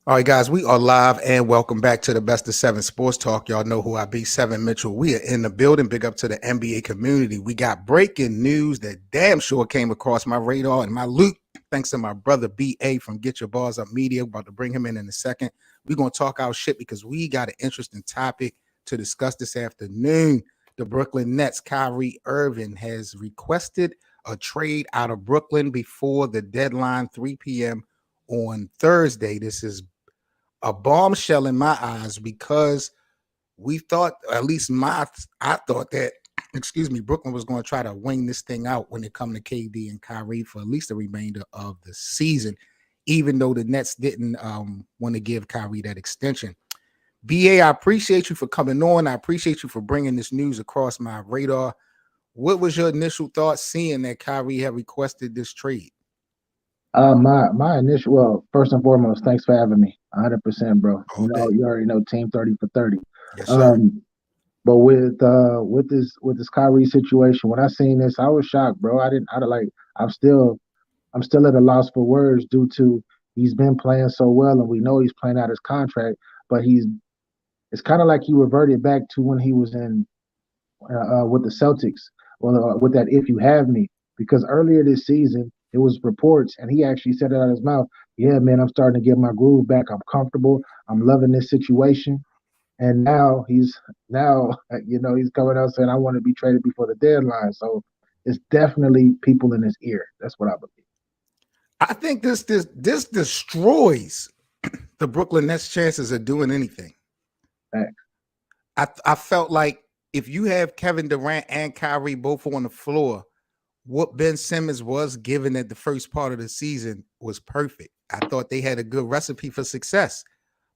All right, guys, we are live and welcome back to the Best of Seven Sports Talk. Y'all know who I be, Seven Mitchell. We are in the building. Big up to the NBA community. We got breaking news that damn sure came across my radar and my loop. Thanks to my brother BA from Get Your Bars Up Media. About to bring him in a second. We're going to talk our shit because we got an interesting topic to discuss this afternoon. The Brooklyn Nets, Kyrie Irving, has requested a trade out of Brooklyn before the deadline, 3 p.m. on Thursday. This is a bombshell in my eyes because we thought, at least I thought that, excuse me, Brooklyn was going to try to wing this thing out when it come to KD and Kyrie for at least the remainder of the season, even though the Nets didn't want to give Kyrie that extension. BA, I appreciate you for coming on. I appreciate you for bringing this news across my radar. What was your initial thoughts seeing that Kyrie had requested this trade? My initial, well, first and foremost, thanks for having me. 100%, bro. All day. You already know Team 30 for 30. Yes, sir. But with this Kyrie situation, when I seen this, I was shocked, bro. I'm still at a loss for words due to he's been playing so well, and we know he's playing out his contract, but it's kind of like he reverted back to when he was in with the Celtics, well, with that "if you have me," because earlier this season it was reports, and he actually said it out of his mouth. Yeah, man, I'm starting to get my groove back. I'm comfortable. I'm loving this situation. And now he's coming out saying I want to be traded before the deadline. So it's definitely people in his ear. That's what I believe. I think this destroys the Brooklyn Nets' chances of doing anything. Facts. I felt like if you have Kevin Durant and Kyrie both on the floor, what Ben Simmons was given at the first part of the season was perfect. I thought they had a good recipe for success.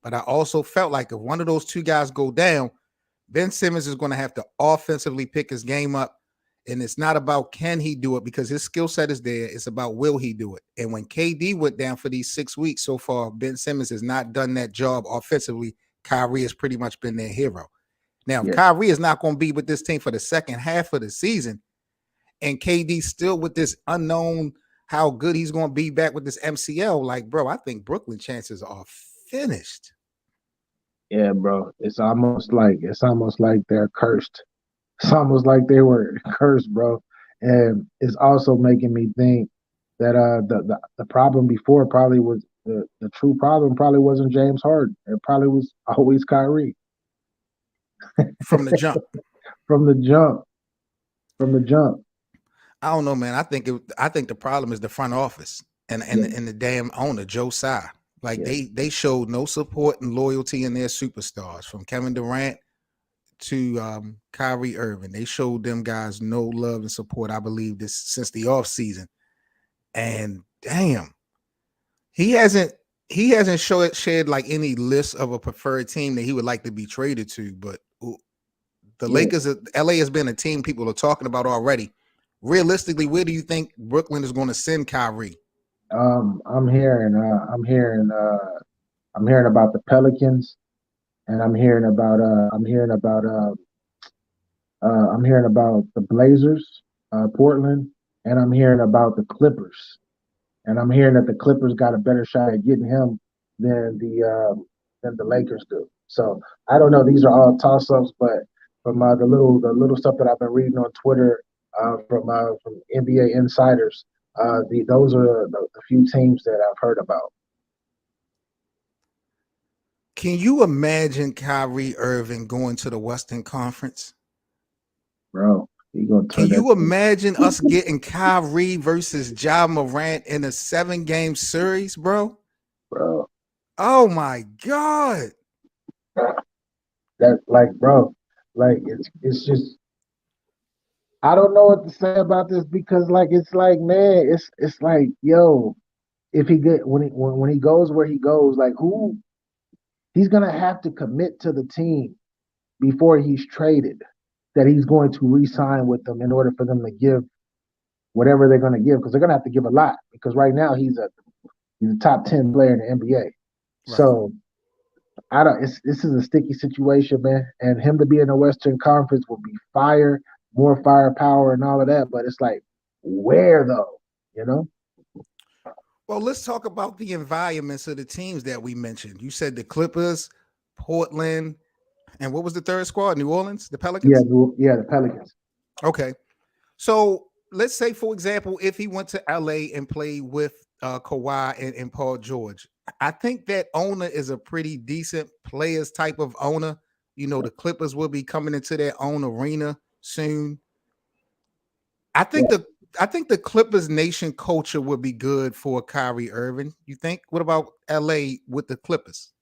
But I also felt like if one of those two guys go down, Ben Simmons is going to have to offensively pick his game up. And it's not about can he do it because his skill set is there. It's about will he do it. And when KD went down for these 6 weeks so far, Ben Simmons has not done that job offensively. Kyrie has pretty much been their hero. Now, if Yeah. Kyrie is not going to be with this team for the second half of the season, and KD still with this unknown how good he's going to be back with this MCL, like, bro, I think Brooklyn chances are finished. Yeah, bro. It's almost like they're cursed. It's almost like they were cursed, bro. And it's also making me think that the problem before probably was the true problem probably wasn't James Harden. It probably was always Kyrie From the jump. from the jump. From the jump. I don't know, man. I think the problem is the front office and Yeah, and the damn owner, Joe Tsai. Like yeah, they showed no support and loyalty in their superstars, from Kevin Durant to Kyrie Irving. They showed them guys no love and support, I believe, this since the offseason. And damn, he hasn't shared like any list of a preferred team that he would like to be traded to. But the yeah. Lakers, LA has been a team people are talking about already. Realistically, where do you think Brooklyn is going to send Kyrie? I'm hearing about the Pelicans, and I'm hearing about the Blazers, Portland, and I'm hearing about the Clippers. And I'm hearing that the Clippers got a better shot at getting him than the Lakers do. So I don't know. These are all toss ups, but from the little stuff that I've been reading on Twitter from NBA insiders, those are the few teams that I've heard about. Can you imagine Kyrie Irving going to the Western Conference? Bro, he gonna Can turn that you thing, imagine us getting Kyrie versus Ja Morant in a 7-game series, bro? bro. Oh my God. That like, bro, like it's just I don't know what to say about this because like it's like man, it's like yo, if he get when he goes where he goes, like who he's gonna have to commit to the team before he's traded that he's going to re-sign with them in order for them to give whatever they're going to give because they're going to have to give a lot because right now he's a top 10 player in the NBA. Right. So I don't. This is a sticky situation, man. And him to be in the Western Conference will be fire, more firepower, and all of that. But it's like, where though? You know? Well, let's talk about the environments of the teams that we mentioned. You said the Clippers, Portland, and what was the third squad? New Orleans, the Yeah, Pelicans? yeah, the Pelicans. Okay. So let's say, for example, if he went to LA and played with Kawhi and Paul George, I think that owner is a pretty decent players type of owner. You know, the Clippers will be coming into their own arena soon. I think Yeah. the I think the Clippers nation culture would be good for Kyrie Irving. You think? What about LA with the Clippers?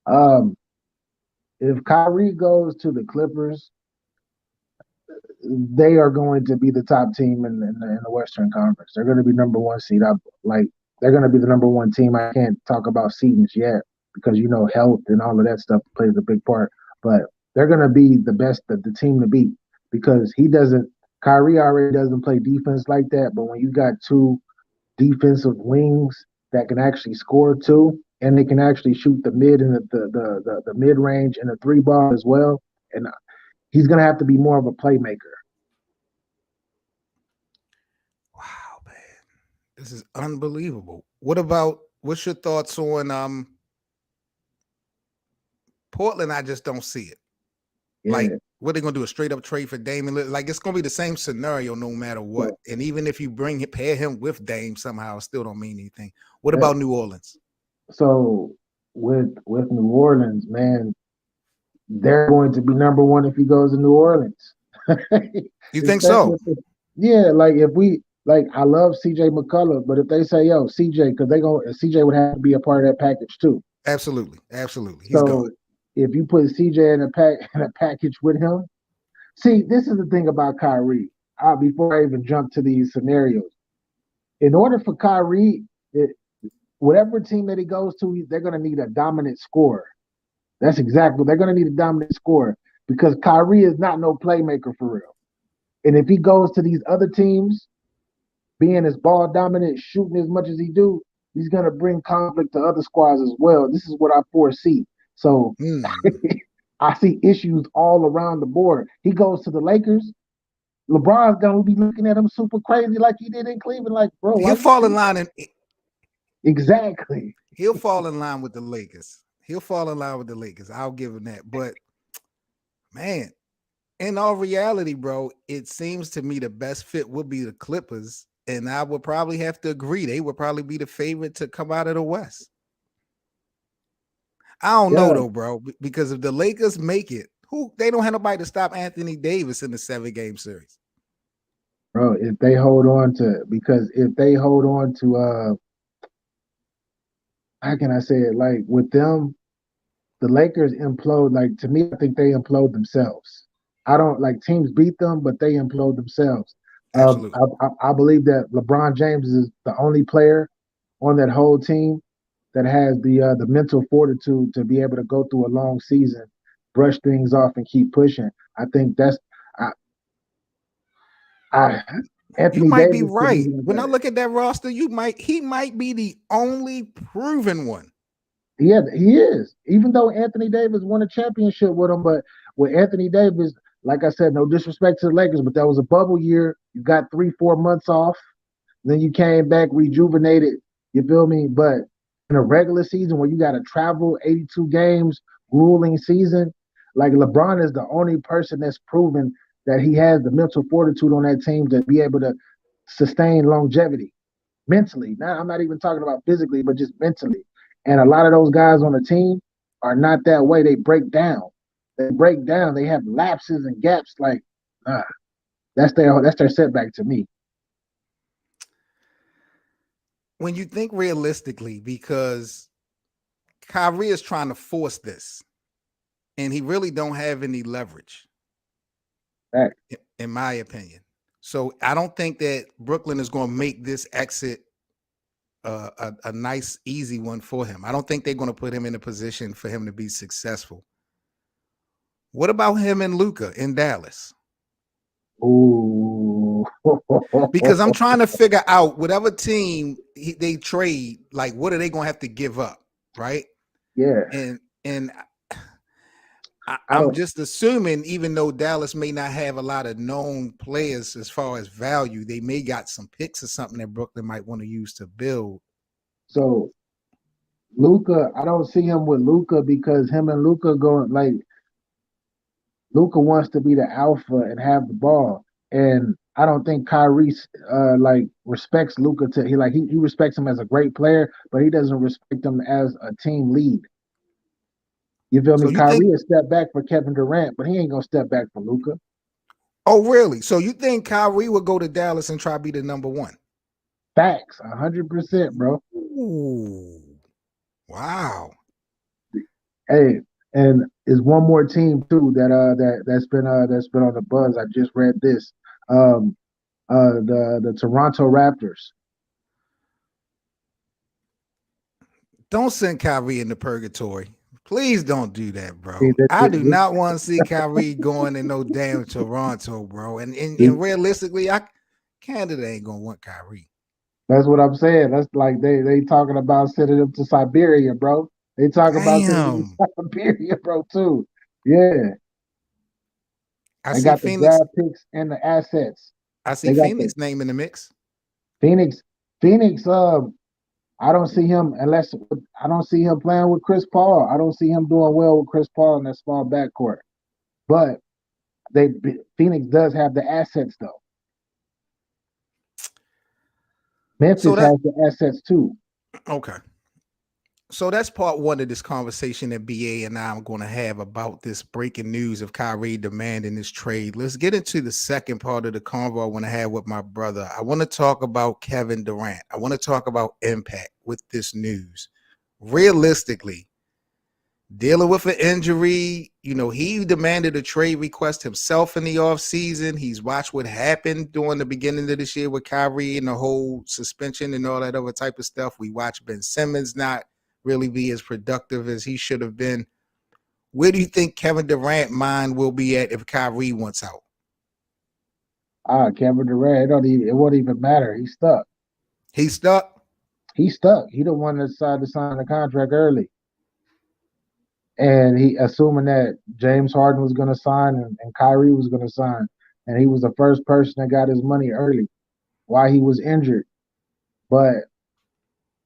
Um, if Kyrie goes to the Clippers, they are going to be the top team in the Western Conference. They're going to be number one seed. Like they're going to be the number one team. I can't talk about seedings yet because health and all of that stuff plays a big part. But they're going to be the best, the team to beat because he doesn't. Kyrie already doesn't play defense like that. But when you got two defensive wings that can actually score too, and they can actually shoot the mid and the mid range and the three ball as well, and he's going to have to be more of a playmaker. Wow, man, this is unbelievable. What about what's your thoughts on Portland? I just don't see it. Like, Yeah. what are they gonna do? A straight up trade for Dame? Like, it's gonna be the same scenario no matter what. So And even if you pair him with Dame somehow, it still don't mean anything. What that about New Orleans? so with New Orleans, man, they're going to be number one if he goes to New Orleans. You think Especially so? if yeah, like if we like I love CJ McCullough, but if they say yo CJ, because they go CJ would have to be a part of that package too. Absolutely, absolutely. He's gone. So if you put CJ in a package with him, see, this is the thing about Kyrie. Before I even jump to these scenarios, in order for Kyrie, whatever team that he goes to, they're going to need a dominant scorer. That's exactly. They're going to need a dominant scorer because Kyrie is not no playmaker for real. And if he goes to these other teams, being as ball dominant, shooting as much as he do, he's going to bring conflict to other squads as well. This is what I foresee. So Hmm. I see issues all around the board. He goes to the Lakers. LeBron's gonna be looking at him super crazy like he did in Cleveland. Like, bro, why He'll you fall in do line that? and Exactly. he'll fall in line with the Lakers. He'll fall in line with the Lakers. I'll give him that. But man, in all reality, bro, it seems to me the best fit would be the Clippers. And I would probably have to agree. They would probably be the favorite to come out of the West. I don't know Yeah, though, bro, because if the Lakers make it, who they don't have nobody to stop Anthony Davis in the 7 game series. bro. If they hold on to because if they hold on to how can I say it? Like with them, the Lakers implode. Like to me, I think they implode themselves. I don't like teams beat them, but they implode themselves. Absolutely. I believe that LeBron James is the only player on that whole team that has the mental fortitude to be able to go through a long season, brush things off, and keep pushing. I think that's I, I You Anthony might be Davis could be right. even When I better. look at that roster, he might be the only proven one. Yeah, he is. Even though Anthony Davis won a championship with him, but with Anthony Davis, like I said, no disrespect to the Lakers, but that was a bubble year. You got 3, 4 months off. Then you came back rejuvenated. You feel me? But in a regular season where you got to travel 82 games, grueling season, like LeBron is the only person that's proven that he has the mental fortitude on that team to be able to sustain longevity mentally. Now, I'm not even talking about physically, but just mentally. And a lot of those guys on the team are not that way. They break down. They break down. They have lapses and gaps. Like, nah, that's their setback to me. When you think realistically, because Kyrie is trying to force this, and he really don't have any leverage, That, in my opinion. So I don't think that Brooklyn is going to make this exit a nice, easy one for him. I don't think they're going to put him in a position for him to be successful. What about him and Luca in Dallas? ooh. Because I'm trying to figure out whatever team they trade, like what are they going to have to give up, right? Yeah. And I I'm don't just assuming, even though Dallas may not have a lot of known players as far as value, they may got some picks or something that Brooklyn might want to use to build. So Luca, I don't see him with Luca because him and Luca going like Luca wants to be the alpha and have the ball, and I don't think Kyrie like respects Luca. To he respects him as a great player, but he doesn't respect him as a team lead. You feel So me? you think? Kyrie has stepped back for Kevin Durant, but he ain't gonna step back for Luca. Oh, really? So you think Kyrie would go to Dallas and try to be the number one? Facts, 100%, bro. Ooh, wow. Hey, and is one more team too that's been on the buzz. I just read this. Um, the Toronto Raptors. Don't send Kyrie into purgatory. Please don't do that, See, bro. I do not want to see Kyrie going in no damn Toronto, bro. And realistically, Canada ain't gonna want Kyrie. that's what I'm saying. That's like they talking about sending him to Siberia, bro. They talk about sending him Damn. to Siberia, bro, too. Yeah, I they see got the Phoenix. draft picks and the assets. I see They got the Phoenix name in the mix. Phoenix. Phoenix. I don't see him unless I don't see him playing with Chris Paul. I don't see him doing well with Chris Paul in that small backcourt. But they Phoenix does have the assets though. So Memphis that has the assets too. okay. So that's part one of this conversation that BA and I am going to have about this breaking news of Kyrie demanding this trade. Let's get into the second part of the convo I want to have with my brother. I want to talk about Kevin Durant. I want to talk about impact with this news. Realistically, dealing with an injury, he demanded a trade request himself in the offseason. He's watched what happened during the beginning of this year with Kyrie and the whole suspension and all that other type of stuff. We watched Ben Simmons not really be as productive as he should have been. Where do you think Kevin Durant's mind will be at if Kyrie wants out? Kevin Durant, it won't even matter. He's stuck. He's stuck. He's stuck. He the one that decided to sign the contract early. And he assuming that James Harden was gonna sign and Kyrie was gonna sign. And he was the first person that got his money early while he was injured. But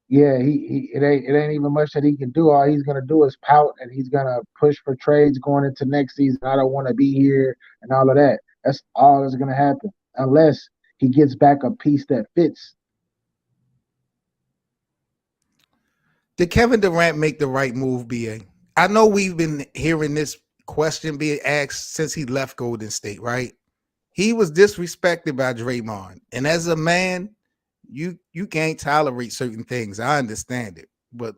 yeah, it ain't even much that he can do. All he's gonna do is pout and he's gonna push for trades going into next season. I don't want to be here and all of that. That's all that's gonna happen unless he gets back a piece that fits. Did Kevin Durant make the right move, BA? I know we've been hearing this question being asked since he left Golden State, right? He was disrespected by Draymond. And as a man, you can't tolerate certain things. I understand it. But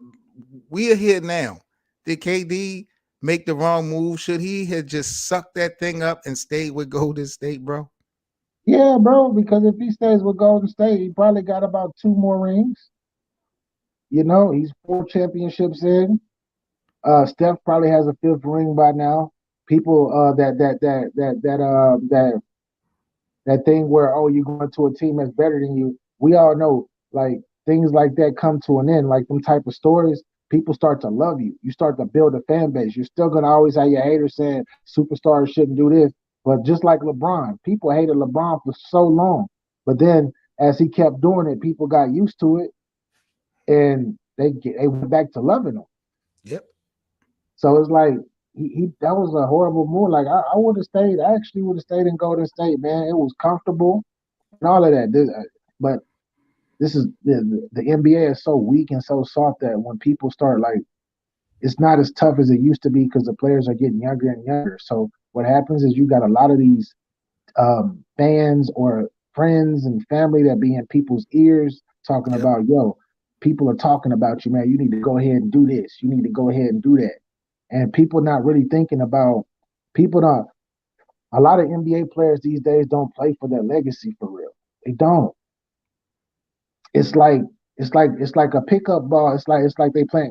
we are here now. Did KD make the wrong move? Should he have just sucked that thing up and stayed with Golden State, bro? Yeah, bro. Because if he stays with Golden State, he probably got about two more rings. He's four championships in. Steph probably has a fifth ring by now. People that thing where you're going to a team that's better than you. We all know like things like that come to an end. Like them type of stories, people start to love you. You start to build a fan base. You're still gonna always have your haters saying superstars shouldn't do this, but just like LeBron, people hated LeBron for so long, but then as he kept doing it, people got used to it and they went back to loving him. Yep. So it's like he that was a horrible move. Like I would have stayed. I actually would have stayed in Golden State, man. It was comfortable and all of that. But this is the NBA is so weak and so soft that when people start like, it's not as tough as it used to be because the players are getting younger and younger. So what happens is you got a lot of these fans or friends and family that be in people's ears talking Yep. about, yo, people are talking about you, man. You need to go ahead and do this. You need to go ahead and do that. And people not really thinking about people don't. A lot of NBA players these days don't play for their legacy for real. They don't. It's like it's like a pickup ball. It's like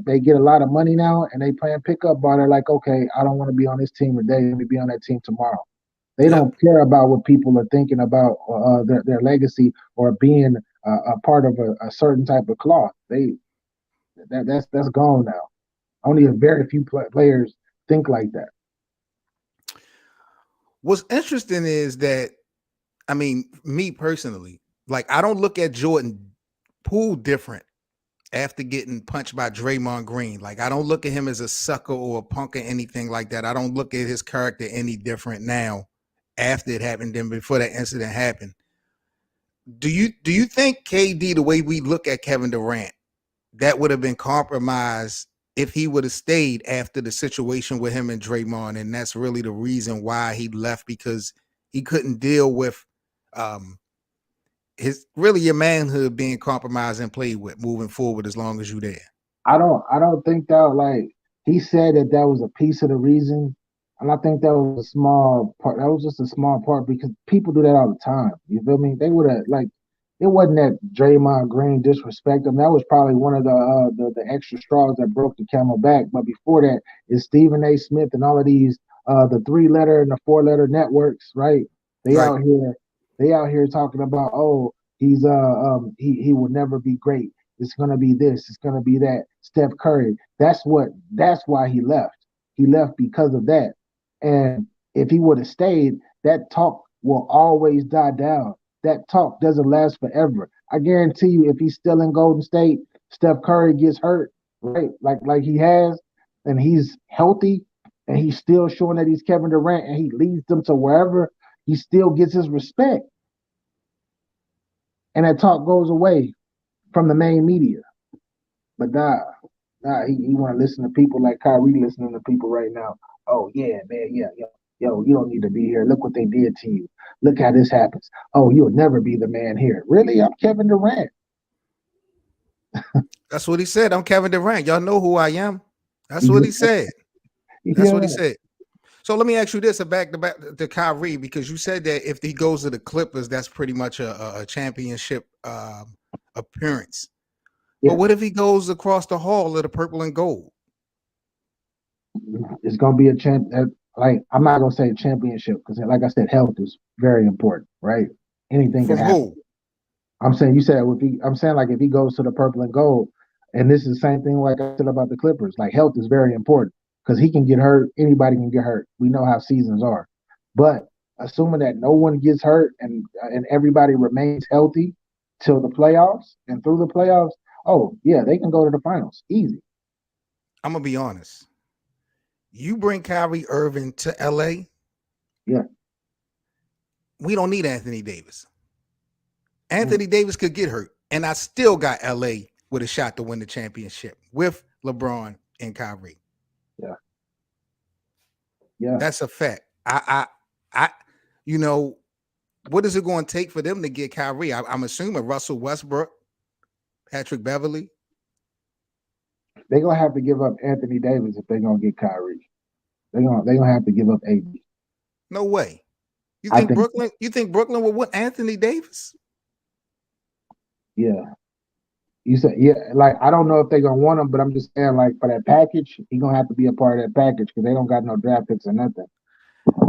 they get a lot of money now and they playing pickup ball. They're like, okay, I don't want to be on this team today. Let me be on that team tomorrow. They Yep. don't care about what people are thinking about their legacy or being a part of a certain type of cloth. That's gone now. Only a very few players think like that. What's interesting is that, me personally, like I don't look at Jordan Poole different after getting punched by Draymond Green. Like, I don't look at him as a sucker or a punk or anything like that. I don't look at his character any different now after it happened than before that incident happened. Do you think KD, the way we look at Kevin Durant, that would have been compromised if he would have stayed after the situation with him and Draymond, and that's really the reason why he left, because he couldn't deal with um, his really your manhood being compromised and played with moving forward as long as you there. I don't think that, like, he said that that was a piece of the reason, and I think that was a small part. That was just a small part because people do that all the time. You feel me? They would have, like, it wasn't that Draymond Green disrespect him. That was probably one of the extra straws that broke the camel back. But before that, is Stephen A. Smith and all of these the 3 letter and the 4 letter networks, right? They Right. out here, they out here talking about, oh, he will never be great. It's gonna be this. It's gonna be that. Steph Curry. That's why he left. He left because of that. And if he would have stayed, that talk will always die down. That talk doesn't last forever. I guarantee you, if he's still in Golden State, Steph Curry gets hurt, right? Like he has, and he's healthy, and he's still showing that he's Kevin Durant, and he leads them to wherever. He still gets his respect, and that talk goes away from the main media. But he want to listen to people like Kyrie listening to people right now. Oh yeah, man, yeah, yo, you don't need to be here. Look what they did to you. Look how this happens. Oh, you'll never be the man here. Really? I'm Kevin Durant. That's what he said. I'm Kevin Durant. Y'all know who I am. That's what he said. That's what he Yeah, said. So let me ask you this, back to Kyrie, because you said that if he goes to the Clippers, that's pretty much a championship appearance. But yeah. what if he goes across the hall of the purple and gold? It's gonna be a champ. Like, I'm not gonna say championship because, like I said, health is very important, right? Anything can From happen. who? I'm saying you said if he, I'm saying like if he goes to the purple and gold, and this is the same thing like I said about the Clippers. Like, health is very important because he can get hurt. Anybody can get hurt. We know how seasons are, but assuming that no one gets hurt and everybody remains healthy till the playoffs and through the playoffs, oh yeah, they can go to the finals easy. I'm gonna be honest. You bring Kyrie Irving to LA, Yeah. we don't need Anthony Davis. Mm, Anthony Davis could get hurt, and I still got LA with a shot to win the championship with LeBron and Kyrie. yeah. Yeah. That's a fact. I, you know, what is it going to take for them to get Kyrie? I'm assuming Russell Westbrook, Patrick Beverly. They're gonna have to give up Anthony Davis if they're gonna get Kyrie. They're gonna have to give up AD. No way. You I think think, Brooklyn? You think Brooklyn will want Anthony Davis? yeah. You said, yeah, like, I don't know if they're gonna want him, but I'm just saying, like, for that package, he's gonna have to be a part of that package because they don't got no draft picks or nothing.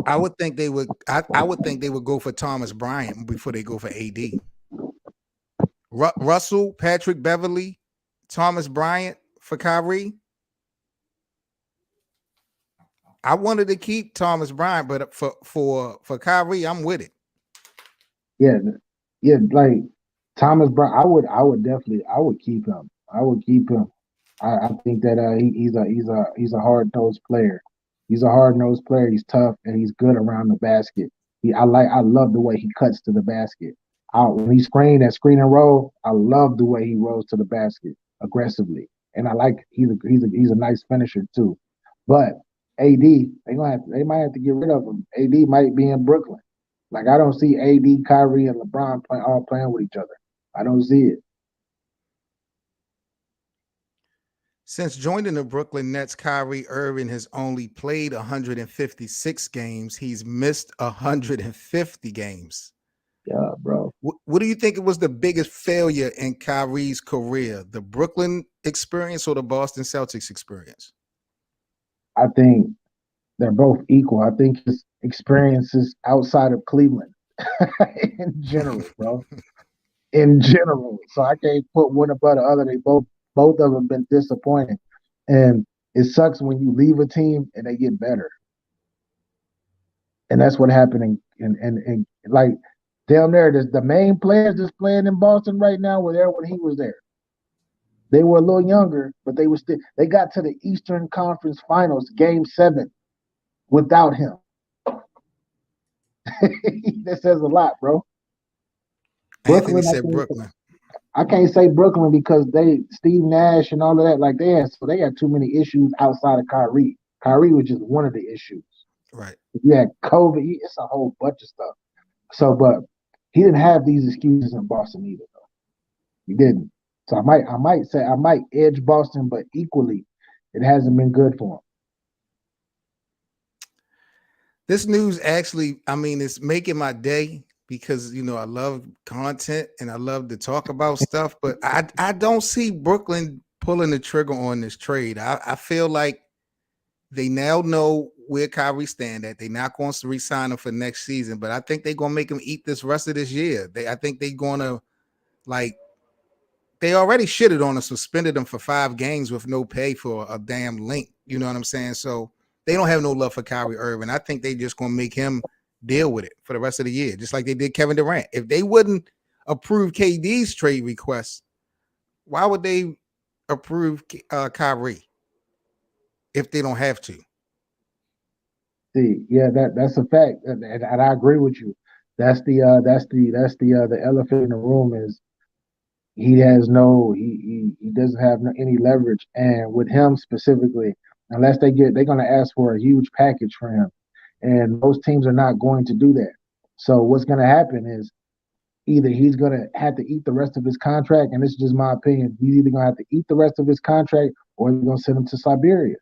I would think they would. I would think they would go for Thomas Bryant before they go for AD. Russell, Patrick Beverly, Thomas Bryant for Kyrie. I wanted to keep Thomas Bryant, but for Kyrie, I'm with it. Yeah, yeah, like Thomas Brown, I would keep him. I would keep him. I think that he's a hard nosed player. He's a hard nosed player. He's tough and he's good around the basket. I love the way he cuts to the basket. When he screen and roll, I love the way he rolls to the basket aggressively. And I like he's a nice finisher too. But AD, they might have to get rid of him. AD might be in Brooklyn. Like, I don't see AD, Kyrie, and LeBron all playing with each other. I don't see it. Since joining the Brooklyn Nets, Kyrie Irving has only played 156 games. He's missed 150 games. Yeah, bro. What do you think it was the biggest failure in Kyrie's career? The Brooklyn experience or the Boston Celtics experience? I think they're both equal. I think his experiences outside of Cleveland in general, bro. In general. So I can't put one above the other. They both of them been disappointing. And it sucks when you leave a team and they get better. And that's what happened in like down there. The main players that's playing in Boston right now were there when he was there. They were a little younger, but they were still. They got to the Eastern Conference Finals, Game 7, without him. That says a lot, bro. Anthony Brooklyn, said Brooklyn. I can't say Brooklyn because they Steve Nash and all of that. Like they had too many issues outside of Kyrie. Kyrie was just one of the issues. Right. You had COVID. It's a whole bunch of stuff. So, but he didn't have these excuses in Boston either. Though. He didn't. So I might edge Boston, but equally, it hasn't been good for him. This news actually, I mean, it's making my day because I love content and I love to talk about stuff, but I don't see Brooklyn pulling the trigger on this trade. I feel like they now know where Kyrie stand at. They're not going to re-sign him for next season, but I think they're gonna make him eat this rest of this year. I think they're gonna like they already shitted on him, suspended him for 5 games with no pay for a damn link. You know what I'm saying? So they don't have no love for Kyrie Irving. I think they just gonna make him deal with it for the rest of the year, just like they did Kevin Durant. If they wouldn't approve KD's trade request, why would they approve Kyrie if they don't have to? See, yeah, that's a fact, and I agree with you. That's the elephant in the room is he doesn't have any leverage, and with him specifically, unless they're going to ask for a huge package for him, and most teams are not going to do that. So what's going to happen is either he's going to have to eat the rest of his contract, and this is just my opinion. He's either going to have to eat the rest of his contract, or they're going to send him to Siberia.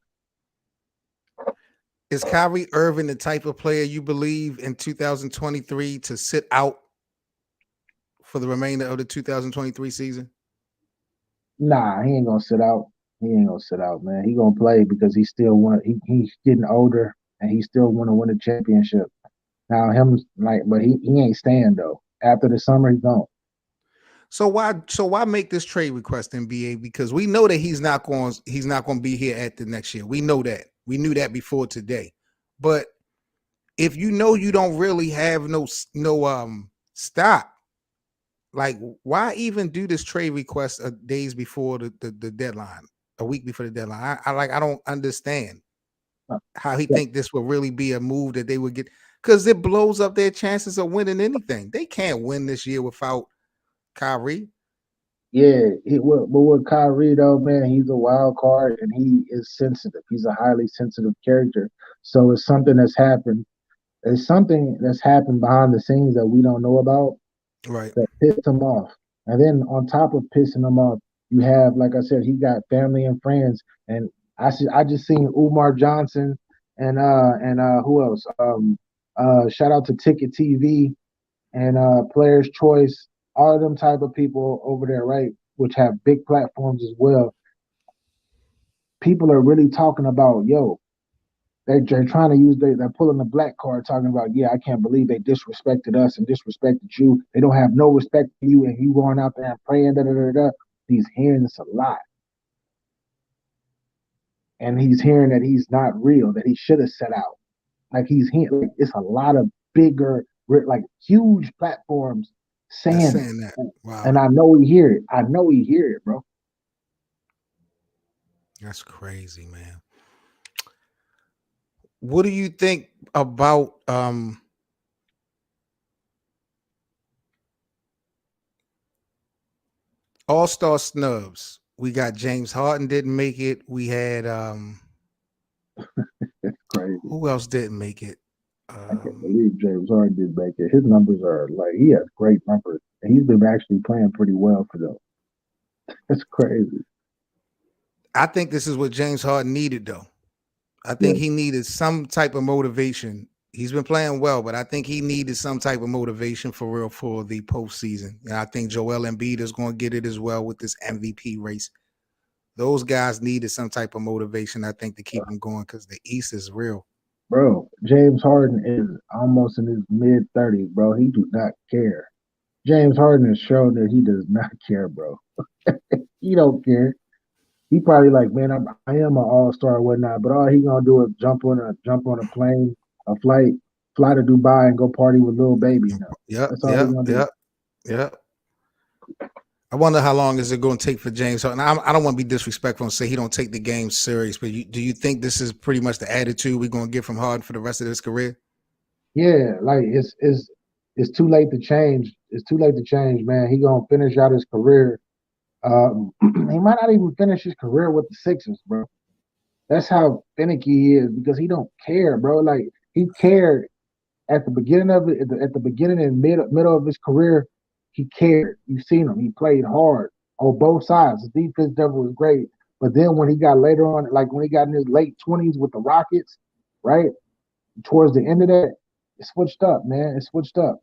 Is Kyrie Irving the type of player you believe in 2023 to sit out for the remainder of the 2023 season? Nah, he ain't gonna sit out. He ain't gonna sit out, man. He gonna play because he still want. He's getting older and he still want to win a championship. Now but he ain't staying though. After the summer, he's gone. So why make this trade request, NBA? Because we know that he's not going to be here at the next year. We know that. We knew that before today. But if you know you don't really have no stock, like why even do this trade request days before the deadline, a week before the deadline? I don't understand Uh, how he Yeah, think this will really be a move that they would get, because it blows up their chances of winning anything. They can't win this year without Kyrie. yeah. But with Kyrie though, man, he's a wild card and he is sensitive. He's a highly sensitive character. So it's something that's happened. It's something that's happened behind the scenes that we don't know about Right. that pissed him off. And then on top of pissing him off, you have, like I said, he got family and friends. And I just seen Umar Johnson and who else? Shout out to Ticket TV and Players Choice, all of them type of people over there, right? Which have big platforms as well. People are really talking about, yo, they're trying to they're pulling the black card, talking about, yeah, I can't believe they disrespected us and disrespected you. They don't have no respect for you, and you going out there and praying, da da da da. He's hearing this a lot, and he's hearing that he's not real, that he should have set out. Like he's hearing, like, it's a lot of bigger, like huge platforms That's saying saying that. it, Wow. and I know he hear it. I know he hear it, bro. That's crazy, man. What do you think about all-star snubs? We got James Harden didn't make it. We had It's crazy. who else didn't make it? I can't believe James Harden did make it. His numbers are like he has great numbers, and he's been actually playing pretty well for them. It's crazy. I think this is what James Harden needed, though. I Yeah, think he needed some type of motivation. He's been playing well, but I think he needed some type of motivation for real for the postseason. And I think Joel Embiid is going to get it as well with this MVP race. Those guys needed some type of motivation, I think, to keep them going because the East is real. bro. James Harden is almost in his mid 30s, bro. He do not care. James Harden has shown that he does not care, bro. He don't care. He probably like, man, I am an all-star or whatnot, but all he gonna do is jump on a plane, a flight, fly to Dubai and go party with little baby now. Yep, That's all he yep, gonna do. yep, yep. I wonder how long is it going to take for James Harden. I don't want to be disrespectful and say he don't take the game serious, but do you think this is pretty much the attitude we're going to get from Harden for the rest of his career? Yeah, like it's too late to change. It's too late to change, man. He gonna finish out his career. He might not even finish his career with the Sixers, bro. That's how finicky he is because he don't care, bro. Like he cared at the beginning of it, at the beginning and middle of his career, he cared. You've seen him. He played hard on both sides. His defense never was great, but then when he got later on, like when he got in his late 20s with the Rockets, right towards the end of that, it switched up, man. It switched up.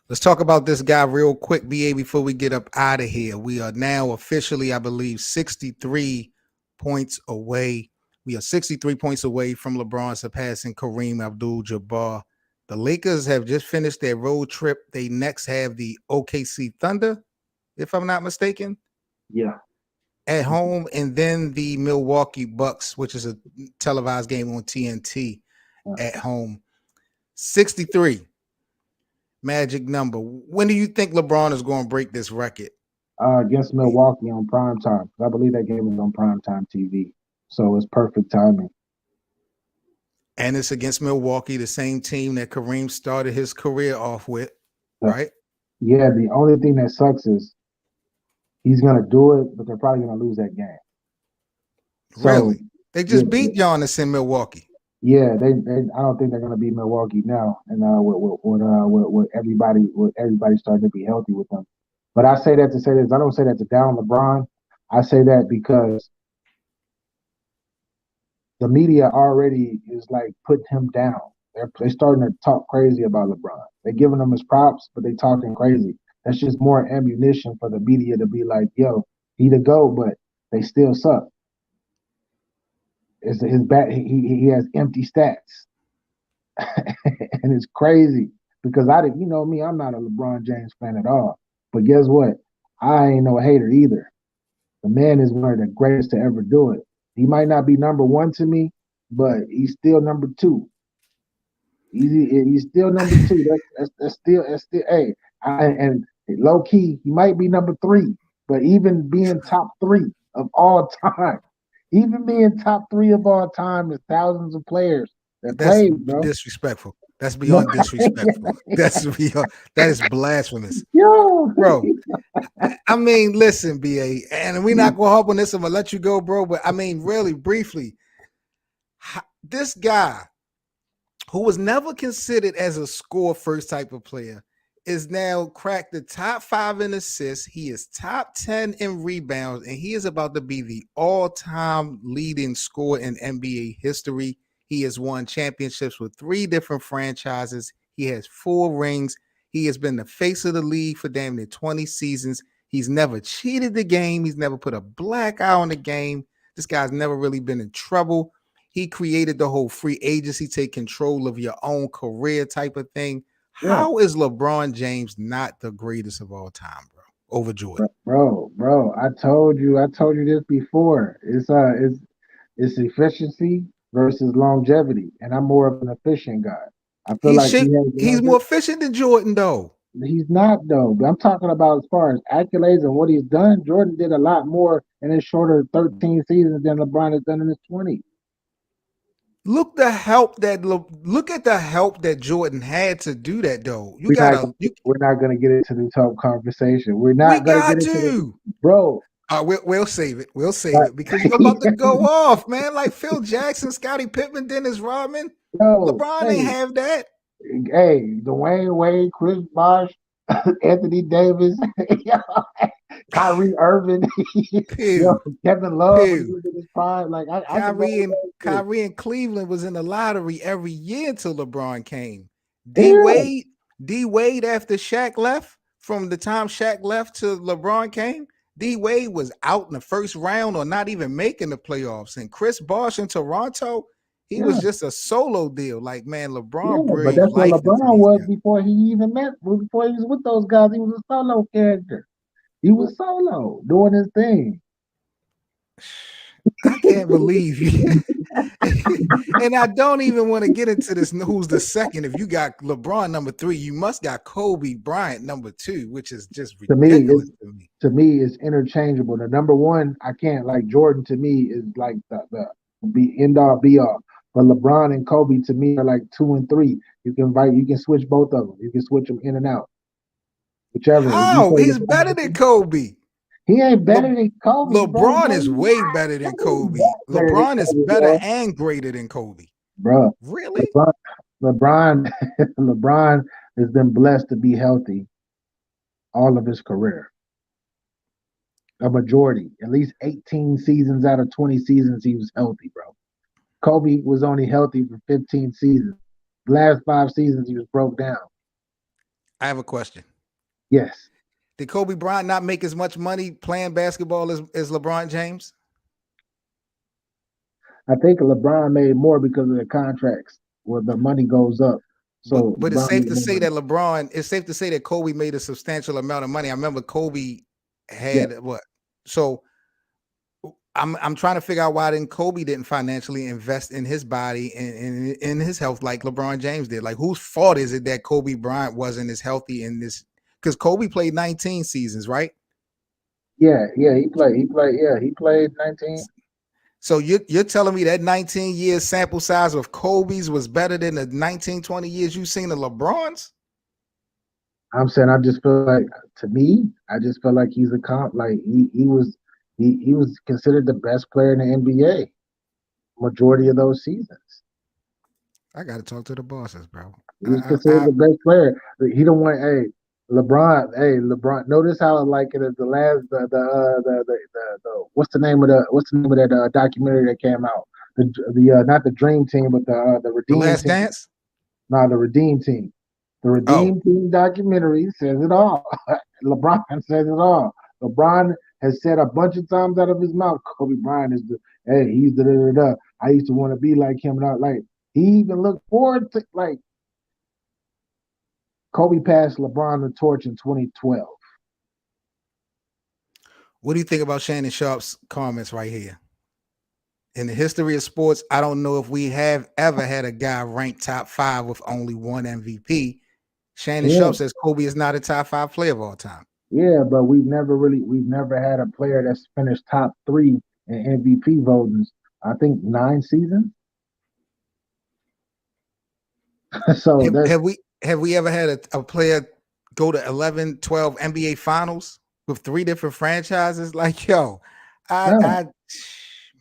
Let's talk about this guy real quick, BA, before we get up out of here. We are now officially, I believe, 63 points away. We are 63 points away from LeBron surpassing Kareem Abdul-Jabbar. The Lakers have just finished their road trip. They next have the OKC Thunder, if I'm not mistaken, Yeah. at home, and then the Milwaukee Bucks, which is a televised game on TNT at home. 63. Magic number. When do you think LeBron is going to break this record? Against Milwaukee on prime time. I believe that game is on prime time TV, so it's perfect timing. And it's against Milwaukee, the same team that Kareem started his career off with, right? Yeah, the only thing that sucks is he's gonna do it, but they're probably gonna lose that game. So, really? They just yeah, beat Giannis in Milwaukee. yeah, they I don't think they're gonna beat Milwaukee now, and with everybody starting to be healthy with them. But I say that to say this. I don't say that to down LeBron. I say that because the media already is like putting him down. They're starting to talk crazy about LeBron. They're giving him his props, but they talking crazy. That's just more ammunition for the media to be like, "Yo, he the GOAT," but they still suck. It's his back. He has empty stats, and it's crazy because you know me, I'm not a LeBron James fan at all. But guess what? I ain't no hater either. The man is one of the greatest to ever do it. He might not be number one to me, but he's still number two. He's still number two. That's still. Hey, and low key, he might be number three. But even being top three of all time, even being top three of all time, there's thousands of players that That's played, bro. disrespectful. That's No, beyond disrespectful. That is blasphemous. yo, Bro, I mean, listen, BA, and we're not going to hop on this. I'm going to let you go, bro. But I mean, really briefly, this guy who was never considered as a score first type of player is now cracked the top 5 in assists. He is top 10 in rebounds, and he is about to be the all-time leading scorer in NBA history. He has won championships with 3 different franchises. He has 4 rings. He has been the face of the league for damn near 20 seasons. He's never cheated the game. He's never put a black eye on the game. This guy's never really been in trouble. He created the whole free agency, take control of your own career type of thing. yeah, How is LeBron James not the greatest of all time, bro? Over Jordan. bro. I told you this before. It's efficiency versus longevity, and I'm more of an efficient guy. I feel like He's more efficient than Jordan, though. he's not though. But I'm talking about as far as accolades and what he's done. Jordan did a lot more in his shorter 13 seasons than LeBron has done in his 20. Look at the help that Jordan had to do that, though. We're not gonna get into the tough conversation. We're We not gonna get got into the to. bro. We'll save it. We'll save it because you're about to go off, man. Like Phil Jackson, Scottie Pippen, Dennis Rodman. Yo, LeBron ain't have that. hey, Dwayne Wade, Chris Bosh, Anthony Davis, Kyrie Irving, yo, Pew, Kevin Love when he pew. was in his prime. Like I can go Kyrie and Cleveland was in the lottery every year until LeBron came. D yeah, Wade, after Shaq left, from the time Shaq left to LeBron came, D Wade was out in the first round or not even making the playoffs. And Chris Bosh in Toronto, he was yeah, just a solo deal. Like, man, yeah. LeBron But breathed that's what life into LeBron these was guys. before he even before he was with those guys. He was a solo character. He was solo doing his thing. I can't believe you. And I don't even want to get into this. Who's the second? If you got LeBron number 3, you must got Kobe Bryant number 2, which is just To me, ridiculous to me. it's interchangeable. The number one, I can't like Jordan to me is like the be end all be all. But LeBron and Kobe to me are like 2 and 3. You can switch both of them. You can switch them in and out, whichever. If you How? say He's better than LeBron, Kobe. he ain't better Le- than Kobe, bro. LeBron No, is he's way not. better than No, he's Kobe. better than LeBron is Kobe, better bro. and greater than Kobe. Bro, Really? LeBron, LeBron, LeBron has been blessed to be healthy all of his career. A majority, at least 18 seasons out of 20 seasons, he was healthy, bro. Kobe was only healthy for 15 seasons. The last 5 seasons, he was broke down. I have a question. Yes, Did Kobe Bryant not make as much money playing basketball as LeBron James? I think LeBron made more because of the contracts where the money goes up. So But it's LeBron safe made to more say money. that it's safe to say that Kobe made a substantial amount of money. I remember Kobe Yeah, had what? So I'm trying to figure out why didn't Kobe didn't financially invest in his body and in his health like LeBron James did. Like whose fault is it that Kobe Bryant wasn't as healthy in this? Because Kobe played 19 seasons, right? yeah. He played 19. So you're telling me that 19 years sample size of Kobe's was better than the 19, 20 years you've seen of LeBron's? I'm saying I just feel like to me, I just feel like he's a comp. Like he was considered the best player in the NBA majority of those seasons. I got to talk to the bosses, bro. He was considered the best player. He don't want LeBron. Notice how like it is the last what's the name of that documentary that came out? The not the Dream Team, but the The Redeem Last Team. Dance? No, the Redeem Team. The Oh, Redeem Team documentary says it all. LeBron says it all. LeBron has said a bunch of times out of his mouth, Kobe Bryant is he's the da da da. I used to want to be like him, not like he even looked forward to like Kobe passed LeBron the torch in 2012. what do you think about Shannon Sharp's comments right here? In the history of sports, I don't know if we have ever had a guy ranked top 5 with only one MVP. Shannon Yeah, Sharp says Kobe is not a top 5 player of all time. yeah, but we've never had a player that's finished top 3 in MVP votings. I think 9 seasons. So Have, that's have we have we ever had a player go to 11, 12 NBA finals with 3 different franchises? Like, yo, no. I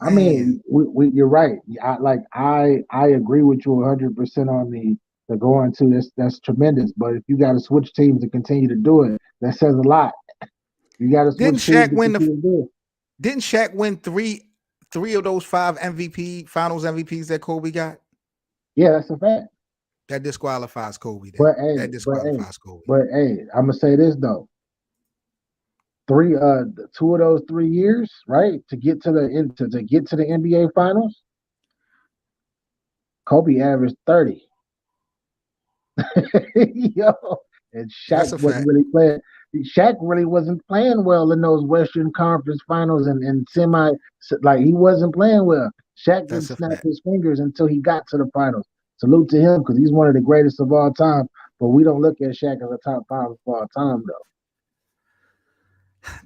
I man, mean, you're right. I agree with you 100% on the going to this. That's tremendous. But if you got to switch teams to continue to do it, that says a lot. You got to didn't switch teams Shaq to win the continue to do it. didn't Shaq win three of those 5 MVP finals MVPs that Kobe got? Yeah, that's a fact. That disqualifies Kobe then. But hey, That but hey, disqualifies Kobe. but hey, I'm gonna say this though. Three 2 of those 3 years, right? To get to the NBA finals, Kobe averaged 30. Yo, and Shaq That's a wasn't fact. really playing. Shaq really wasn't playing well in those Western Conference Finals and semi. Like he wasn't playing well. Shaq didn't That's a snap fact. his fingers until he got to the finals. Salute to him because he's one of the greatest of all time. But we don't look at Shaq as a top 5 of all time, though.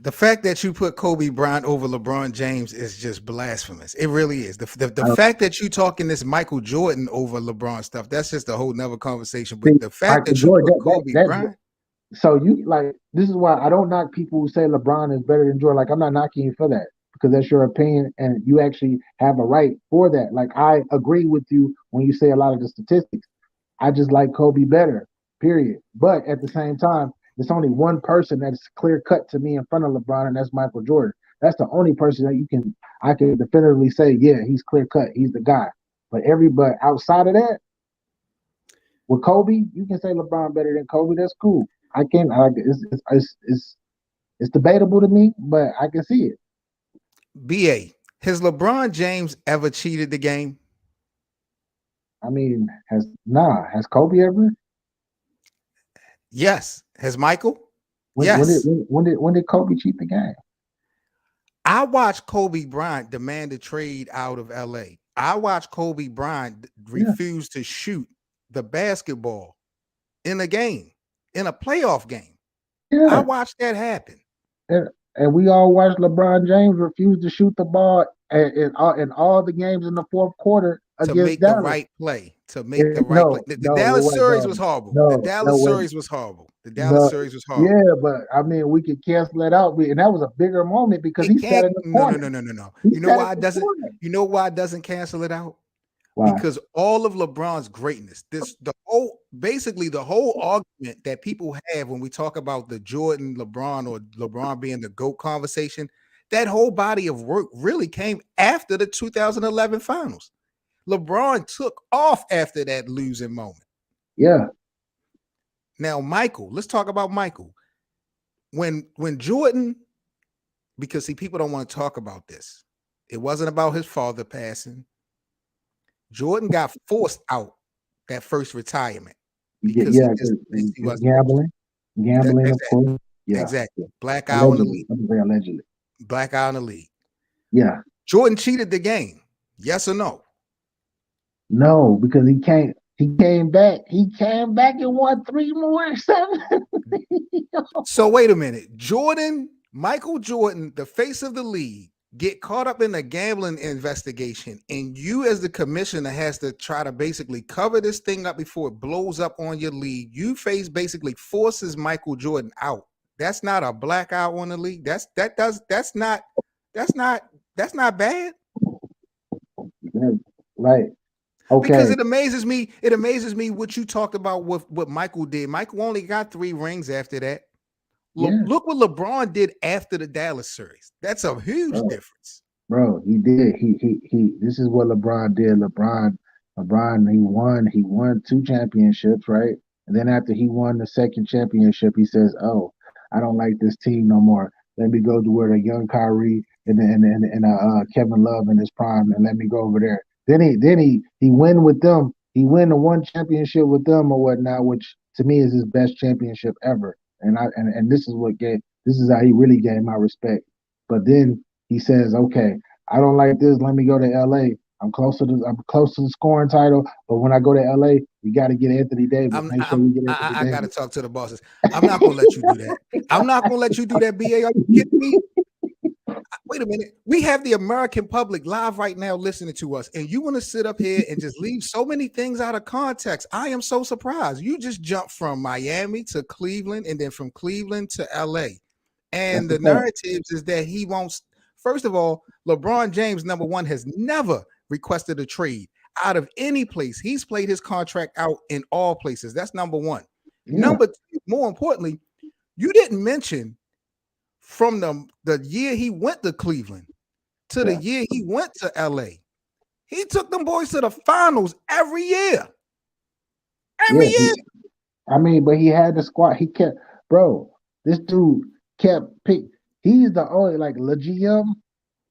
The fact that you put Kobe Bryant over LeBron James is just blasphemous. It really is. The I don't fact that you talking this Michael Jordan over LeBron stuff, that's just a whole nother conversation. see But the fact Michael that you Jordan. put Kobe That Bryant, so you like this is why I don't knock people who say LeBron is better than Jordan. Like I'm not knocking you for that because that's your opinion and you actually have a right for that. Like I agree with you when you say a lot of the statistics. I just like Kobe better, period. But at the same time, there's only one person that's clear cut to me in front of LeBron, and that's Michael Jordan. That's the only person that I can definitively say, yeah, he's clear cut. He's the guy. But outside of that, with Kobe, you can say LeBron better than Kobe. That's cool. I can. It's debatable to me, but I can see it. BA, has LeBron James ever cheated the game? I mean, has Kobe ever? Yes. Has Michael? When when did Yes. when did Kobe cheat the game? I watched Kobe Bryant demand a trade out of LA. I watched Kobe Bryant Yeah, refuse to shoot the basketball in a game, in a playoff game. I yeah. watched that happen And we all watched LeBron James refuse to shoot the ball in all the games in the fourth quarter to against make the Dallas. right play. To make the right play. No, The no, it Dallas was series was horrible. The no, Dallas it was series was horrible. The Dallas no. series was horrible. Yeah, but I mean, we could cancel that out, and that was a bigger moment because It he sat can't. in the No, no, corner. no, no, no, no. He You know sat in why it the doesn't? corner. You know why it doesn't cancel it out? Why? Because all of LeBron's greatness, basically the whole argument that people have when we talk about the Jordan, LeBron, or LeBron being the GOAT conversation, that whole body of work really came after the 2011 finals. LeBron took off after that losing moment. Yeah, Now, Michael, let's talk about Michael. When Jordan, because see, people don't want to talk about this. It wasn't about his father passing. Jordan got forced out that first retirement you get because yeah, he just 'cause he it's wasn't supposed to. gambling, of Exactly. course. Yeah, Exactly. yeah. Black eye on the Allegedly, league. I'm gonna say allegedly. Black eye on the league. Yeah, Jordan cheated the game. Yes or no? no, because he can't. He came back. He came back and won three more seven. So wait a minute. Michael Jordan, the face of the league, get caught up in a gambling investigation, and you as the commissioner has to try to basically cover this thing up before it blows up on your league. You face basically forces Michael Jordan out. That's not a blackout on the league. That's not bad. Right. Because Okay. it amazes me. It amazes me what you talked about with what Michael did. Michael only got 3 rings after that. Yeah, Look what LeBron did after the Dallas series. That's a huge bro. difference. Bro, he did. He. This is what LeBron did. LeBron. He won two championships, right? And then after he won the second championship, he says, "Oh, I don't like this team no more. Let me go to where the young Kyrie and Kevin Love in his prime, and let me go over there." Then he win with them. He win the one championship with them or whatnot, which to me is his best championship ever. And this is what gave. This is how he really gained my respect. But then he says, "Okay, I don't like this. Let me go to LA. I'm close to the scoring title, but when I go to LA, we got to get Anthony Davis. Make sure we get Anthony I got to Davis." talk to the bosses. I'm not going to let you do that. I'm not going to let you do that, BA. Are you kidding me? Wait a minute. We have the American public live right now listening to us, and you want to sit up here and just leave so many things out of context. I am so surprised. You just jumped from Miami to Cleveland and then from Cleveland to LA. And That's a the fact. narratives is that he won't. First of all, LeBron James, number one, has never requested a trade out of any place. He's played his contract out in all places. That's number one. Yeah, Number two, more importantly, you didn't mention from the year he went to Cleveland to the yeah, year he went to LA. He took them boys to the finals every year. Every yeah. year. I mean, but he had the squad. He kept, bro. This dude kept pick. He's the only like LeGM.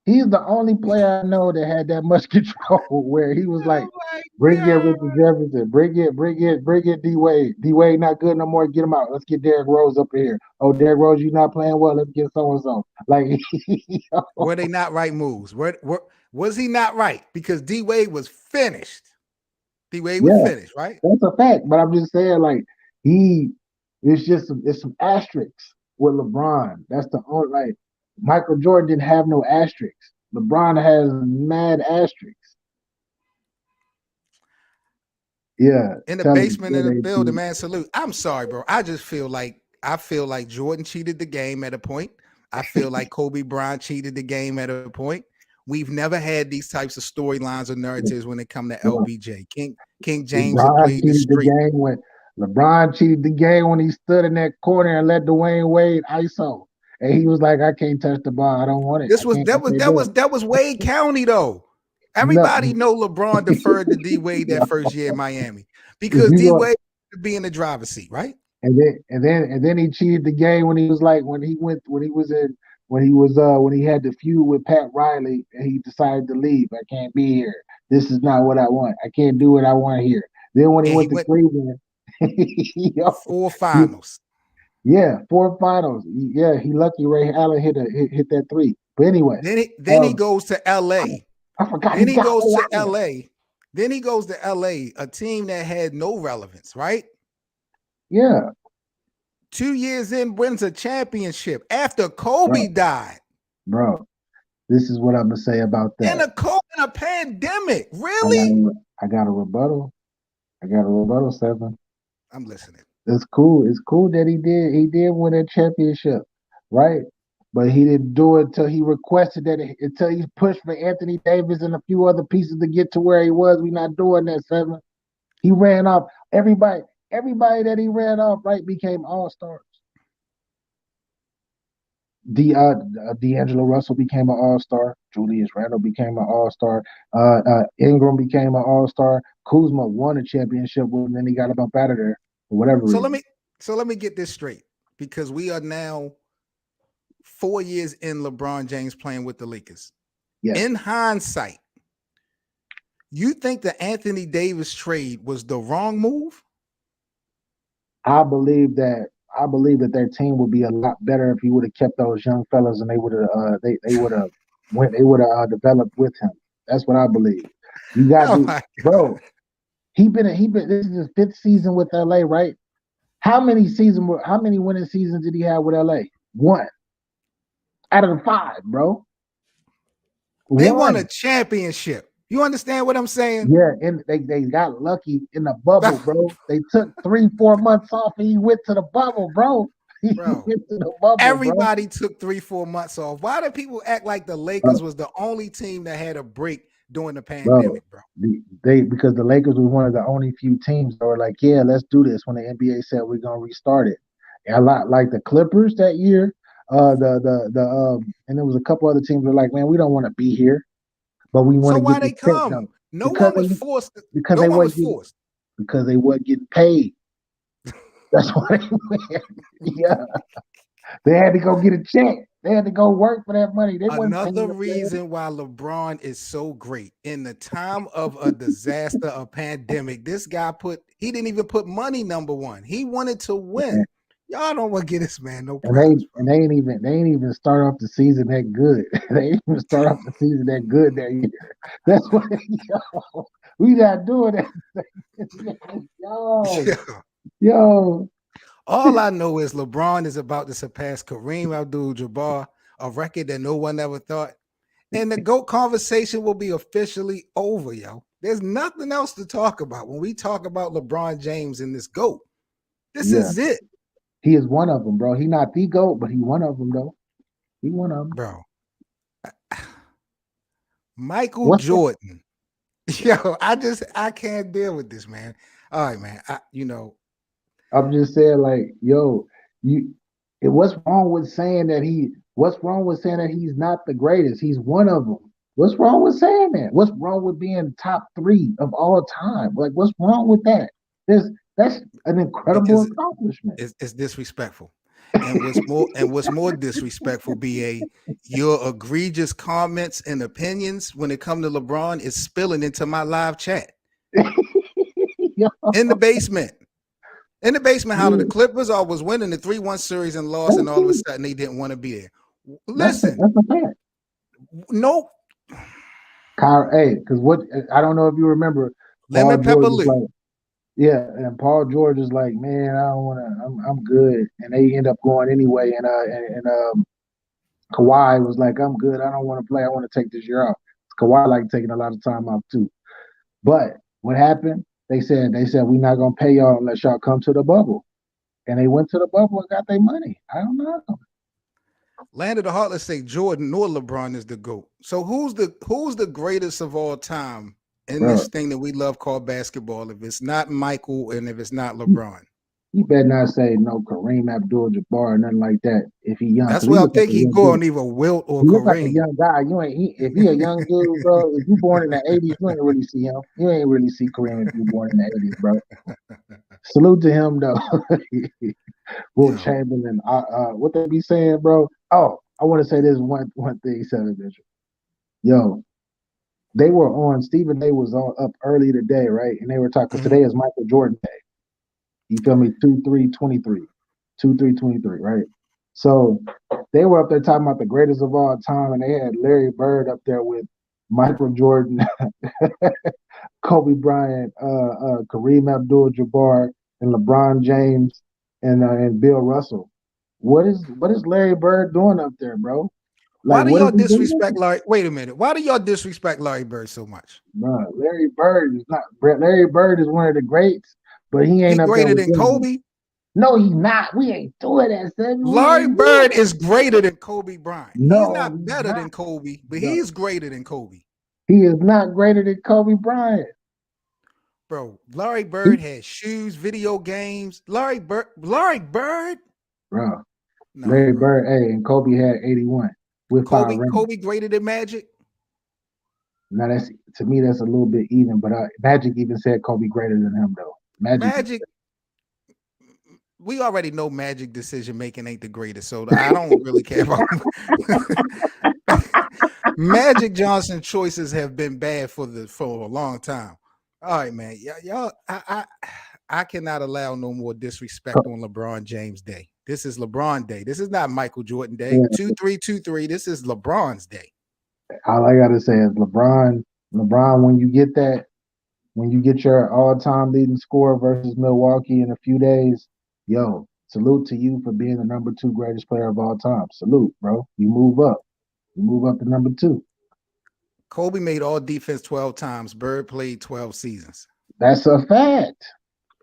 He's the only player I know that had that much control where he was like, Oh my bring in God. Richard Jefferson, bring in D Wade. D Wade not good no more. Get him out. Let's get Derrick Rose up here. Oh, Derrick Rose, you not playing well. Let's get so and so. Like, Were they not right moves? Was he not right? Because D Wade was finished. D Wade was yeah, finished, right? that's a fact. But I'm just saying, like, he it's just it's some asterisks with LeBron. That's the only like Michael Jordan didn't have no asterisks. LeBron has mad asterisks. Yeah, In the tell him basement yeah, in the they building, do. man. Salute. I'm sorry, bro. I feel like Jordan cheated the game at a point. I feel like Kobe Bryant cheated the game at a point. We've never had these types of storylines or narratives when it come to Yeah. LBJ. King James have LeBron played the cheated the street. game when he stood in that corner and let Dwayne Wade ISO. And he was like, I can't touch the ball. I don't want it. This was I can't do it. that was Wade County though. No, Everybody know LeBron deferred to D Wade that first year in Miami if because you D go Wade to be in the driver's seat, right? and then he cheated the game when he was like when he had the feud with Pat Riley and he decided to leave. I can't be here. This is not what I want. I can't do what I want here. Then when he And he went to went Cleveland, yo, 4 he, finals. yeah, four finals. Yeah, he lucky Ray Allen hit that three. But anyway, Then he um, goes to LA. I forgot Then he he got goes way to out there. LA. Then he goes to LA, a team that had no relevance, right? Yeah, 2 years in, wins a championship after Kobe bro, died. bro. This is what I'm gonna say about In that. a pandemic. I got Really? a, I got a rebuttal. I got a rebuttal, Seven. I'm listening. It's cool. It's cool that he did win that championship, right? But he didn't do it until he requested that until he pushed for Anthony Davis and a few other pieces to get to where he was. We not doing that, Seven. He ran off everybody that he ran off, right, became all stars. D'Angelo Russell became an all star. Julius Randle became an all star. Ingram became an all star. Kuzma won a championship and then he got up out of there for whatever So let reason. me get this straight because we are now 4 years in LeBron James playing with the Lakers. Yes. In hindsight, you think the Anthony Davis trade was the wrong move? I believe that their team would be a lot better if he would have kept those young fellas and they would have they would have developed with him. That's what I believe. You got Oh to, my God. bro. He been this is his fifth season with LA, right? How many winning seasons did he have with LA? One out of the five, bro. They won a One. championship. You understand what I'm saying? Yeah, and they got lucky in the bubble, bro. They took 3-4 months off and he went to the bubble, bro. He Bro, went to the bubble, bro. everybody took 3-4 months off. Why do people act like the Lakers Bro, was the only team that had a break during the bro. pandemic, bro? They because the Lakers was one of the only few teams that were like, yeah, let's do this when the NBA said we're gonna restart it. And a lot like the Clippers that year, and there was a couple other teams that were like, man, we don't want to be here, but we want So to why get the they check come? though because they because No they one was wasn't getting forced. because they wasn't getting paid. That's why they went. Yeah, they had to go get a check. They had to go work for that money. They wasn't paying Another them, man. reason why LeBron is so great in the time of a disaster, a pandemic, this guy he didn't even put money number one. He wanted to win. Y'all don't want to get this man no And props, bro. they ain't even start off the season that good. They ain't even start off the season that good that year. That's what yo, we not doing that. Yo, Yeah. yo. All I know is LeBron is about to surpass Kareem Abdul-Jabbar, a record that no one ever thought. And the GOAT conversation will be officially over, yo. There's nothing else to talk about when we talk about LeBron James and this GOAT. This Yeah, is it, he is one of them, bro. He not the GOAT, but he one of them though. He one of them. bro. Michael What's that? Jordan. Yo, I can't deal with this, man. All right, man. I'm just saying, like, yo, you. What's wrong with saying that What's wrong with saying that he's not the greatest? He's one of them. What's wrong with saying that? What's wrong with being top three of all time? Like, what's wrong with that? There's that's an incredible because accomplishment. it's disrespectful. What's more disrespectful, BA, your egregious comments and opinions when it comes to LeBron is spilling into my live chat Yo, in the basement. In the basement, how the Clippers always winning the 3-1 series and lost, and all of a sudden they didn't want to be there. Listen, that's a fact. no Hey, because what I don't know if you remember, Paul lemon pepper George is Lou. like, yeah, and Paul George is like, man, I don't want to. I'm good, and they end up going anyway. And Kawhi was like, I'm good. I don't want to play. I want to take this year off. Kawhi like taking a lot of time off too. But what happened? They said we're not gonna pay y'all unless y'all come to the bubble, and they went to the bubble and got their money. I don't know. Land of the Heartless say Jordan nor LeBron is the GOAT. So who's the greatest of all time in Bro, this thing that we love called basketball? If it's not Michael and if it's not LeBron, he better not say no Kareem Abdul-Jabbar or nothing like that if he young, that's because he where I look like think a he young go dude. on either Wilt or He look like a Kareem. young guy. If he a young dude, bro. If you born in the '80s, you ain't really see him. You ain't really see Kareem if you born in the '80s, bro. Salute to him though. Will Yo, Chamberlain. What they be saying, bro? Oh, I want to say this one thing, Seven Bishop. Yo, they were on. Stephen A. was on up early today, right? And they were talking. Because mhm. today is Michael Jordan Day. You feel me? 2-3-23, 2-3-23, right? So they were up there talking about the greatest of all time, and they had Larry Bird up there with Michael Jordan, Kobe Bryant, Kareem Abdul-Jabbar, and LeBron James, and Bill Russell. What is Larry Bird doing up there, bro? Like, Why do what is y'all he doing? disrespect Larry? Wait a minute. Why do y'all disrespect Larry Bird so much? Bro, Larry Bird is not. Larry Bird is one of the greats, but he He ain't up there greater with than them. Kobe. No, he's not. We ain't doing that, son. We Larry ain't doing Bird that. is greater than Kobe Bryant. He's No, not he's better not. than Kobe, but No, he's greater than Kobe. he is not greater than Kobe Bryant. Bro, Larry He, Bird had shoes, video games. Larry Bird? bro, Nah, Larry bro. Bird, hey, and Kobe had 81 with five rings. Kobe greater than Magic? Now that's to me that's a little bit even, but Magic even said Kobe greater than him though. Magic, Magic, we already know Magic decision making ain't the greatest, so I don't really care about Magic Johnson choices have been bad for a long time. All right, man. Y'all, I cannot allow no more disrespect on LeBron James Day. This is LeBron Day. This is not Michael Jordan Day. yeah, 2323. This is LeBron's day. all I gotta say is LeBron. LeBron, when you get your all-time leading scorer versus Milwaukee in a few days, yo, salute to you for being the number two greatest player of all time. Salute, bro. You move up. You move up to number two. Kobe made all defense 12 times. Bird played 12 seasons. That's a fact.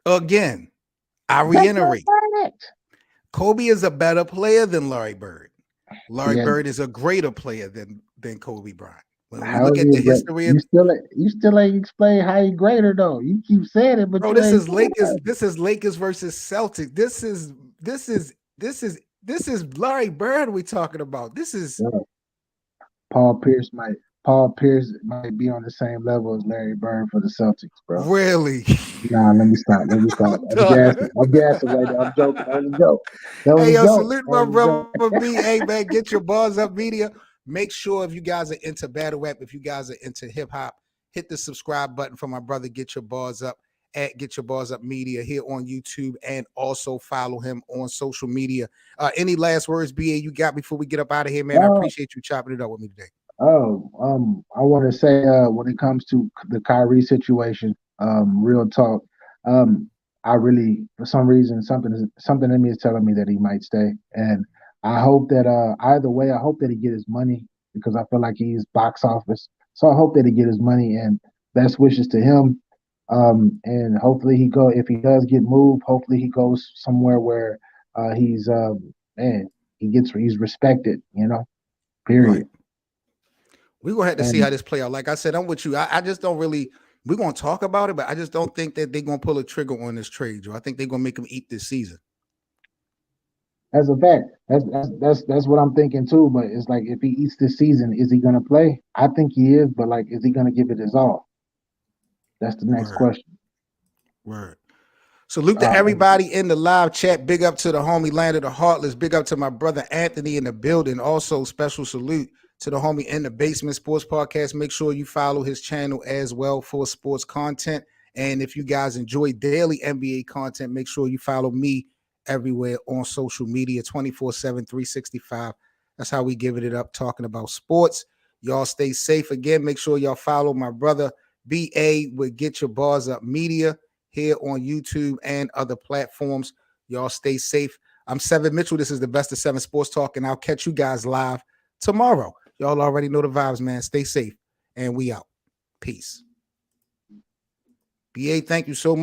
Again, I That's reiterate, a fact. Kobe is a better player than Larry Bird. Larry Yeah. Bird is a greater player than Kobe Bryant. When we How look is at he the a great? history of You still ain't explain how he greater though. You keep saying it, but bro, you this ain't is saying Lakers. it. This is Lakers versus Celtic. This is Larry Bird we talking about. This is Yeah. Paul Pierce might Paul Pierce might be on the same level as Larry Bird for the Celtics, bro. really. Nah, let me stop. Let me stop. I'm I'm gassing. done. I'm gassing right now. I'm joking. That was a joke. That was Hey, a yo, joke. salute That my was a joke. brother B. Hey, man, get your bars up media. Make sure if you guys are into battle rap, if you guys are into hip hop, hit the subscribe button for my brother. Get your bars up at Get Your Bars Up Media here on YouTube, and also follow him on social media. Any last words, BA, you got before we get up out of here, man? I Oh, appreciate you chopping it up with me today. I want to say, when it comes to the Kyrie situation, real talk, um, I really, for some reason, something in me is telling me that he might stay, and I hope that, either way, I hope that he get his money because I feel like he's box office. So I hope that he get his money, and best wishes to him. And hopefully he go. If he does get moved, hopefully he goes somewhere where, he's, man, he's respected. Right. Period. We're gonna have to see And how this play out. Like I said, I'm with you. I just don't really. We're gonna talk about it, but I just don't think that they're gonna pull a trigger on this trade, Joe. I think they're gonna make him eat this season. That's a fact. That's what I'm thinking too. But it's like if he eats this season, is he gonna play? I think he is, but like, is he gonna give it his all? That's the next Word, question. word. Salute to Uh, everybody in the live chat. Big up to the homie Land of the Heartless. Big up to my brother Anthony in the building. Also, special salute to the homie in the Basement Sports Podcast. Make sure you follow his channel as well for sports content. And if you guys enjoy daily NBA content, make sure you follow me everywhere on social media 24/7, 365. That's how we giving it up, talking about sports. Y'all stay safe. Again, make sure y'all follow my brother BA with Get Your Bars Up Media here on YouTube and other platforms. Y'all stay safe. I'm Seven Mitchell. This is the Best of Seven Sports Talk, and I'll catch you guys live tomorrow. Y'all already know the vibes, man. Stay safe, and we out. Peace. BA, thank you so much.